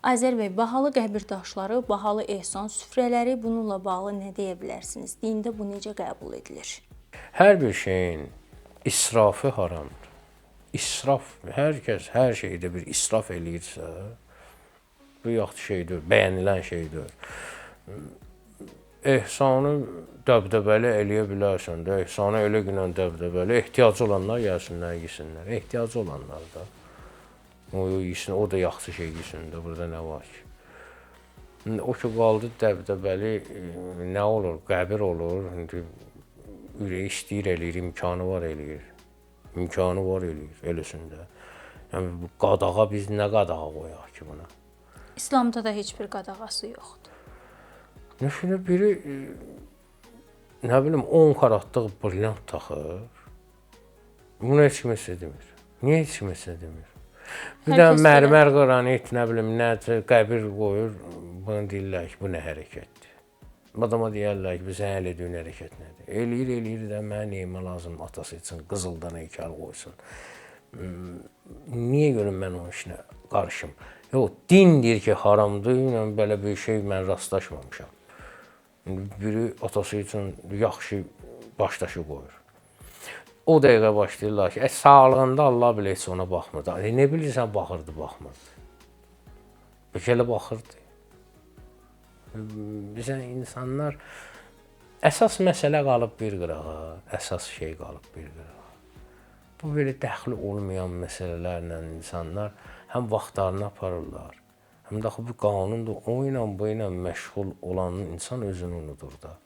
Azər bəy, bahalı qəbir daşları, bahalı ehsan süfrələri, bununla bağlı nə deyə bilərsiniz? Dində bu necə qəbul edilir? Hər bir şeyin israfı haramdır. İsraf, hər kəs hər şeydə bir israf eləyirsə, bu yaxşı şeydir, bəyənilən şeydir. Ehsanı dəbdəbəli eləyə bilərsən də, ehsanı elə günə dəbdəbəli, ehtiyacı olanlar gəlsinlər, yesinlər. Ehtiyacı olanlar da. O yesin, o da yaxşı şey yesin də, burada nə var ki? O ki, qaldı dəbdəbəli, nə olur? Qəbir olur, ürəyi istəyir eləyir, imkanı var eləyir. İmkanı var eləyir, eləsində. Yəni, bu qadağa biz nə qadağa qoyaq ki buna? İslamda da heç bir qadağası yoxdur. Düşünün, biri, nə bilim, 10 karatlıq brilyant taxır. Bunu heç kim heç demir. Niyə heç kim heç demir? Bir də mərmər qranit, nə bilim, nə qəbir qoyur, bunu deyirlər ki, bu nə hərəkətdir. Adama deyərlər ki, bizə həll ediyin hərəkət nədir? Eləyir də, mənə neyimə lazım atası üçün qızıldan heykəl qoysun. Niyə görüm mən onun işinə qarışım? Yox, din deyir ki, haramdır, belə bir şey mən rastlaşmamışam. Biri atası üçün yaxşı başdaşı qoyur. O dəqiqə başlayırlar ki, sağlığında Allah bilə heç ona baxmırdı. Nə bilirsən, baxırdı, baxmırdı. Bəlkə elə baxırdı. Bizə insanlar, əsas məsələ qalıb bir qırağa, əsas şey qalıb bir qırağa. Bu belə dəxli olmayan məsələlərlə insanlar həm vaxtlarını aparırlar, həm də bu qanundur, o ilə bu ilə məşğul olan insan özünü unudur da,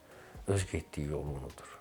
öz getdiyi yolu unudur.